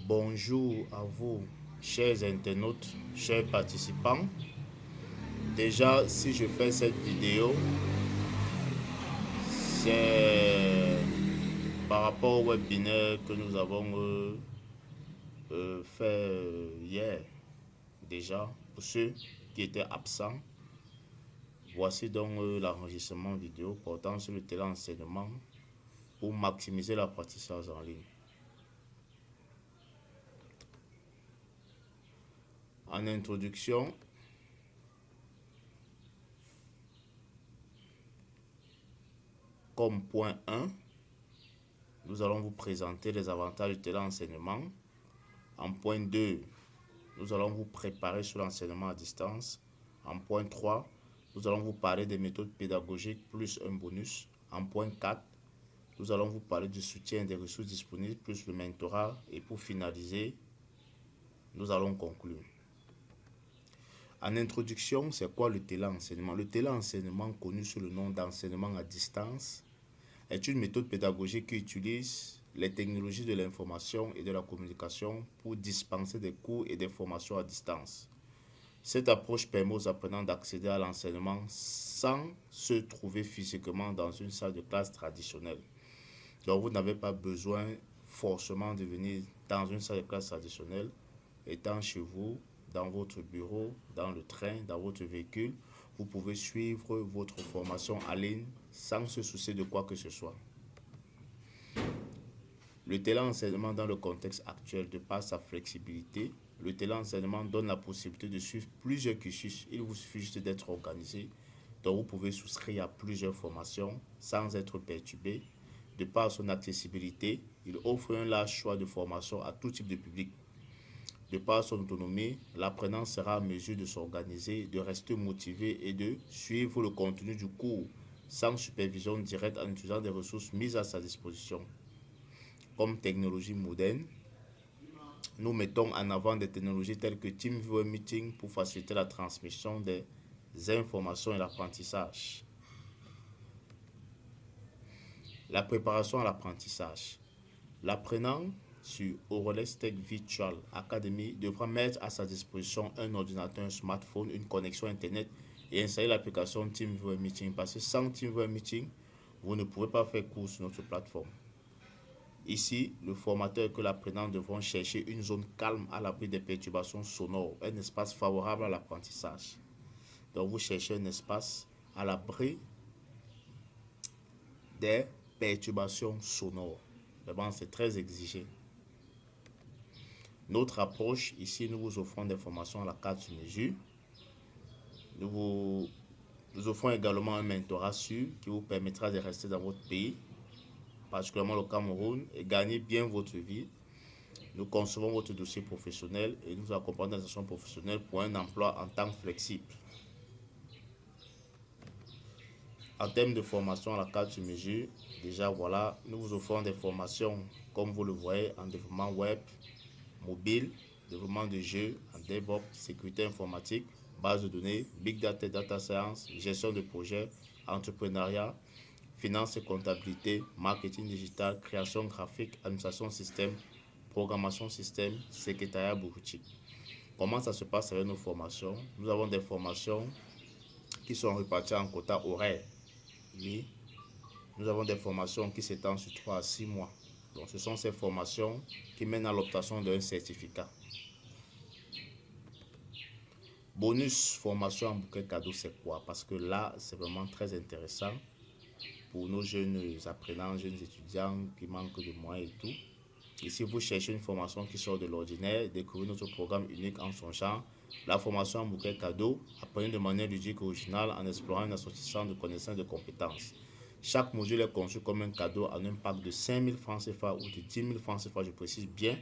Bonjour à vous, chers internautes, chers participants. Déjà, si je fais cette vidéo, c'est par rapport au webinaire que nous avons fait hier. Déjà, pour ceux qui étaient absents, voici donc l'enregistrement vidéo portant sur le téléenseignement pour maximiser l'apprentissage en ligne. En introduction, comme point 1, nous allons vous présenter les avantages du téléenseignement. En point 2, nous allons vous préparer sur l'enseignement à distance. En point 3, nous allons vous parler des méthodes pédagogiques plus un bonus. En point 4, nous allons vous parler du soutien des ressources disponibles plus le mentorat. Et pour finaliser, nous allons conclure. En introduction, c'est quoi le téléenseignement? Le téléenseignement, connu sous le nom d'enseignement à distance, est une méthode pédagogique qui utilise les technologies de l'information et de la communication pour dispenser des cours et des formations à distance. Cette approche permet aux apprenants d'accéder à l'enseignement sans se trouver physiquement dans une salle de classe traditionnelle. Donc vous n'avez pas besoin forcément de venir dans une salle de classe traditionnelle, étant chez vous, dans votre bureau, dans le train, dans votre véhicule, vous pouvez suivre votre formation en ligne sans se soucier de quoi que ce soit. Le téléenseignement dans le contexte actuel, de par sa flexibilité, le téléenseignement donne la possibilité de suivre plusieurs cursus. Il vous suffit juste d'être organisé. Donc vous pouvez souscrire à plusieurs formations sans être perturbé. De par son accessibilité, il offre un large choix de formations à tout type de public. De par son autonomie, l'apprenant sera en mesure de s'organiser, de rester motivé et de suivre le contenu du cours sans supervision directe en utilisant des ressources mises à sa disposition. Comme technologie moderne, nous mettons en avant des technologies telles que TeamViewer Meeting pour faciliter la transmission des informations et l'apprentissage. La préparation à l'apprentissage. L'apprenant sur Orles Tech Virtual Academy devra mettre à sa disposition un ordinateur, un smartphone, une connexion Internet et installer l'application TeamViewer Meeting. Parce que sans TeamViewer Meeting, vous ne pouvez pas faire cours sur notre plateforme. Ici, le formateur et l'apprenant devront chercher une zone calme à l'abri des perturbations sonores, un espace favorable à l'apprentissage. Donc, vous cherchez un espace à l'abri des perturbations sonores. Vraiment, c'est très exigé. Notre approche, ici, nous vous offrons des formations à la carte sur mesure. Nous offrons également un mentorat sûr qui vous permettra de rester dans votre pays, particulièrement le Cameroun, et gagner bien votre vie. Nous concevons votre dossier professionnel et nous accompagnons dans l'insertion professionnelle pour un emploi en temps flexible. En termes de formation à la carte sur mesure, déjà voilà, nous vous offrons des formations, comme vous le voyez, en développement web, mobile, développement de jeux, en DevOps, sécurité informatique, base de données, Big Data, Data Science, gestion de projets, entrepreneuriat, finance et comptabilité, marketing digital, création graphique, administration système, programmation système, secrétariat bureautique. Comment ça se passe avec nos formations? Nous avons des formations qui sont réparties en quotas horaires. Oui, nous avons des formations qui s'étendent sur 3 à 6 mois. Donc, ce sont ces formations qui mènent à l'obtention d'un certificat. Bonus formation en bouquet cadeau, c'est quoi? Parce que là, c'est vraiment très intéressant pour nos jeunes apprenants, jeunes étudiants qui manquent de moyens et tout. Et si vous cherchez une formation qui sort de l'ordinaire, découvrez notre programme unique en son genre, la formation en bouquet cadeau, apprenez de manière ludique et originale en explorant un association de connaissances et de compétences. Chaque module est conçu comme un cadeau en un pack de 5 000 francs CFA ou de 10 000 francs CFA, je précise bien,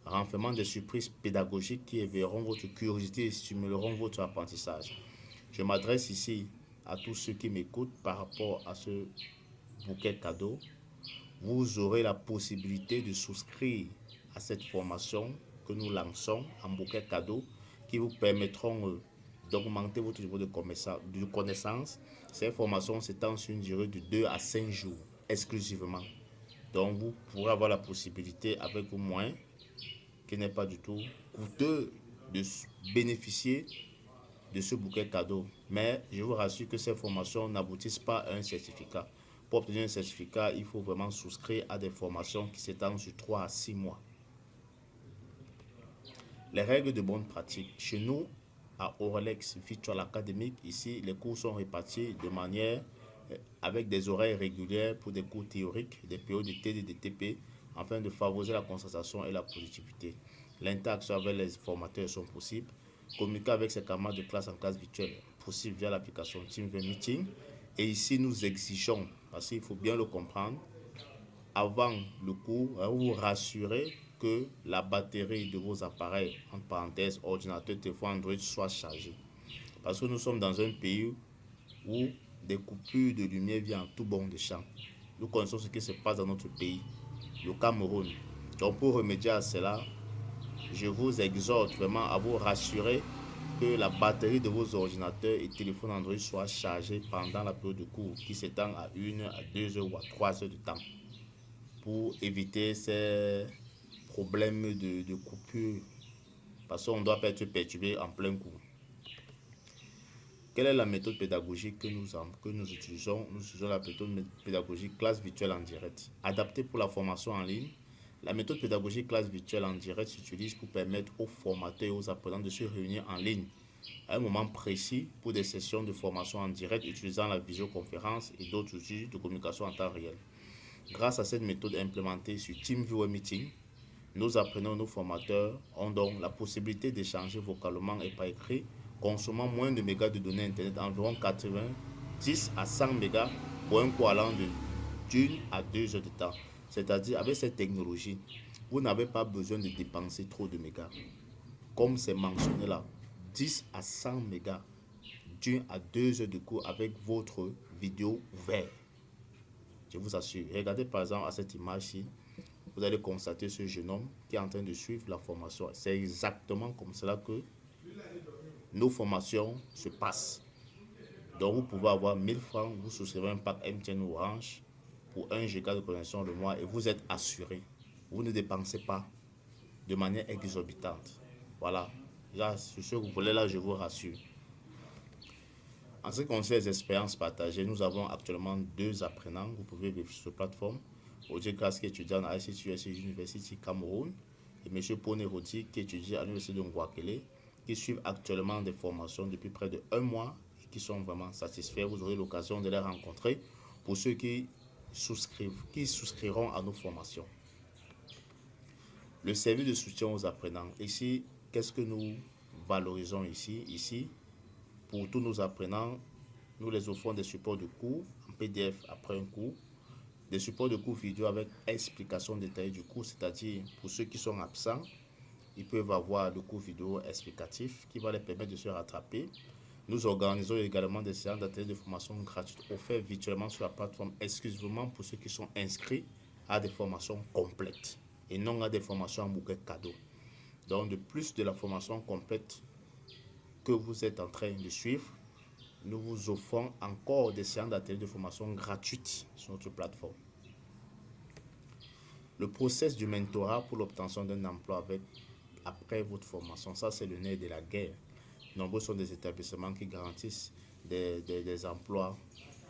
renfermant des surprises pédagogiques qui éveilleront votre curiosité et stimuleront votre apprentissage. Je m'adresse ici à tous ceux qui m'écoutent par rapport à ce bouquet cadeau. Vous aurez la possibilité de souscrire à cette formation que nous lançons en bouquet cadeau qui vous permettront d'augmenter votre niveau de connaissance. Ces formations s'étendent sur une durée de 2 à 5 jours exclusivement. Donc vous pourrez avoir la possibilité avec au moins qu'il n'est pas du tout coûteux de bénéficier de ce bouquet cadeau. Mais je vous rassure que ces formations n'aboutissent pas à un certificat. Pour obtenir un certificat, il faut vraiment souscrire à des formations qui s'étendent sur 3 à 6 mois. Les règles de bonne pratique. Chez nous, à Oralex Virtual Academic, ici, les cours sont répartis de manière avec des horaires réguliers pour des cours théoriques, des périodes de TD et de TP, afin de favoriser la concentration et la productivité. L'interaction avec les formateurs sont possibles. Communiquer avec ses camarades de classe en classe virtuelle possible via l'application TeamViewer Meeting. Et ici, nous exigeons, parce qu'il faut bien le comprendre, avant le cours, vous rassurez que la batterie de vos appareils, entre parenthèses, ordinateur, téléphone Android, soit chargée. Parce que nous sommes dans un pays où des coupures de lumière viennent en tout bon de champ. Nous connaissons ce qui se passe dans notre pays, le Cameroun. Donc pour remédier à cela, je vous exhorte vraiment à vous rassurer que la batterie de vos ordinateurs et téléphones Android soit chargée pendant la période de cours qui s'étend à 1 à 2 heures ou à 3 heures de temps pour éviter ces problèmes de coupure parce qu'on ne doit pas être perturbé en plein cours. Quelle est la méthode pédagogique que nous utilisons? Nous utilisons la méthode pédagogique classe virtuelle en direct. Adaptée pour la formation en ligne, la méthode pédagogique classe virtuelle en direct s'utilise pour permettre aux formateurs et aux apprenants de se réunir en ligne à un moment précis pour des sessions de formation en direct utilisant la visioconférence et d'autres outils de communication en temps réel. Grâce à cette méthode implémentée sur TeamViewer Meeting, nos apprenants et nos formateurs ont donc la possibilité d'échanger vocalement et par écrit, consommant moins de mégas de données Internet, environ 90 à 100 mégas pour un cours allant d'1 à 2 heures de temps. C'est-à-dire, avec cette technologie, vous n'avez pas besoin de dépenser trop de mégas. Comme c'est mentionné là, 10 à 100 mégas d'1 à 2 heures de cours avec votre vidéo ouverte. Je vous assure. Regardez par exemple à cette image-ci. Vous allez constater ce jeune homme qui est en train de suivre la formation. C'est exactement comme cela que nos formations se passent. Donc vous pouvez avoir 1000 francs, vous souscrivez un pack MTN ou Orange pour 1 giga de connexion le mois et vous êtes assuré. Vous ne dépensez pas de manière exorbitante. Voilà. Là, sur ce que vous voulez, là, je vous rassure. En ce qui concerne les expériences partagées, nous avons actuellement 2 apprenants. Vous pouvez vérifier sur cette plateforme. Odier Grasse qui est étudiant à ICTUS University Cameroun et M. Pone Rodi qui étudie à l'Université de Ngouakele qui suivent actuellement des formations depuis près de 1 mois et qui sont vraiment satisfaits. Vous aurez l'occasion de les rencontrer pour ceux qui souscriront à nos formations. Le service de soutien aux apprenants. Ici, qu'est-ce que nous valorisons ici? Ici, pour tous nos apprenants, nous les offrons des supports de cours en PDF après un cours, des supports de cours vidéo avec explication détaillée du cours, c'est-à-dire pour ceux qui sont absents, ils peuvent avoir le cours vidéo explicatif qui va les permettre de se rattraper. Nous organisons également des séances d'ateliers de formation gratuites offertes virtuellement sur la plateforme exclusivement pour ceux qui sont inscrits à des formations complètes et non à des formations en bouquet cadeau. Donc, de plus de la formation complète que vous êtes en train de suivre, nous vous offrons encore des séances d'ateliers de formation gratuites sur notre plateforme. Le process du mentorat pour l'obtention d'un emploi après votre formation, ça c'est le nerf de la guerre. Nombreux sont des établissements qui garantissent des emplois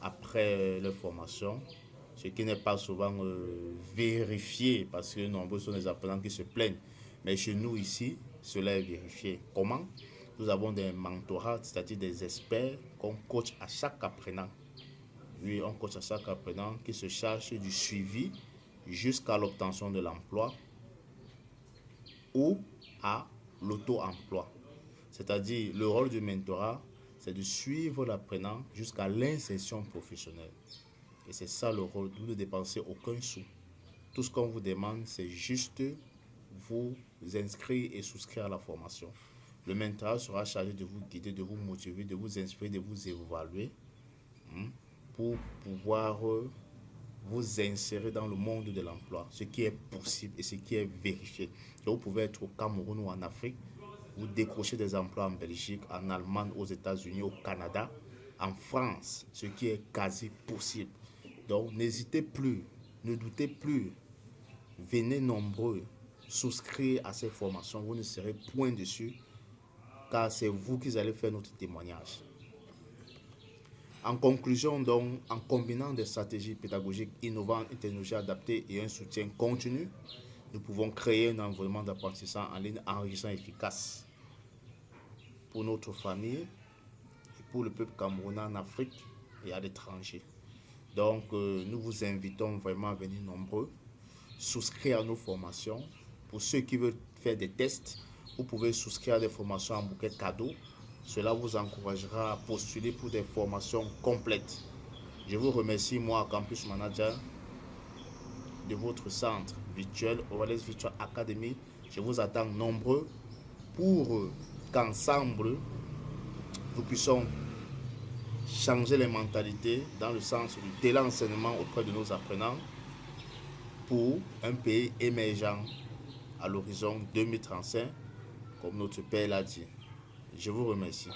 après leur formation, ce qui n'est pas souvent vérifié parce que nombreux sont les apprenants qui se plaignent. Mais chez nous ici, cela est vérifié. Comment? Nous avons des mentorats, c'est-à-dire des experts qu'on coach à chaque apprenant. Oui, on coach à chaque apprenant qui se charge du suivi jusqu'à l'obtention de l'emploi ou à l'auto-emploi. C'est-à-dire, le rôle du mentorat, c'est de suivre l'apprenant jusqu'à l'insertion professionnelle. Et c'est ça le rôle, vous ne dépensez aucun sou. Tout ce qu'on vous demande, c'est juste vous inscrire et souscrire à la formation. Le mentorat sera chargé de vous guider, de vous motiver, de vous inspirer, de vous évaluer pour pouvoir vous insérer dans le monde de l'emploi, ce qui est possible et ce qui est vérifié. Donc, vous pouvez être au Cameroun ou en Afrique, vous décrochez des emplois en Belgique, en Allemagne, aux États-Unis, au Canada, en France, ce qui est quasi possible. Donc, n'hésitez plus, ne doutez plus, venez nombreux, souscrire à ces formations. Vous ne serez point dessus, car c'est vous qui allez faire notre témoignage. En conclusion, donc, en combinant des stratégies pédagogiques innovantes, une technologie adaptée et un soutien continu, nous pouvons créer un environnement d'apprentissage en ligne enrichissant et efficace pour notre famille et pour le peuple camerounais en Afrique et à l'étranger. Donc, nous vous invitons vraiment à venir nombreux, souscrire à nos formations. Pour ceux qui veulent faire des tests, vous pouvez souscrire à des formations en bouquet cadeau. Cela vous encouragera à postuler pour des formations complètes. Je vous remercie, moi, Campus Manager de votre centre virtuel, Orales Virtual Academy. Je vous attends nombreux pour qu'ensemble, nous puissions changer les mentalités dans le sens du téléenseignement auprès de nos apprenants pour un pays émergent à l'horizon 2035, comme notre père l'a dit. Je vous remercie.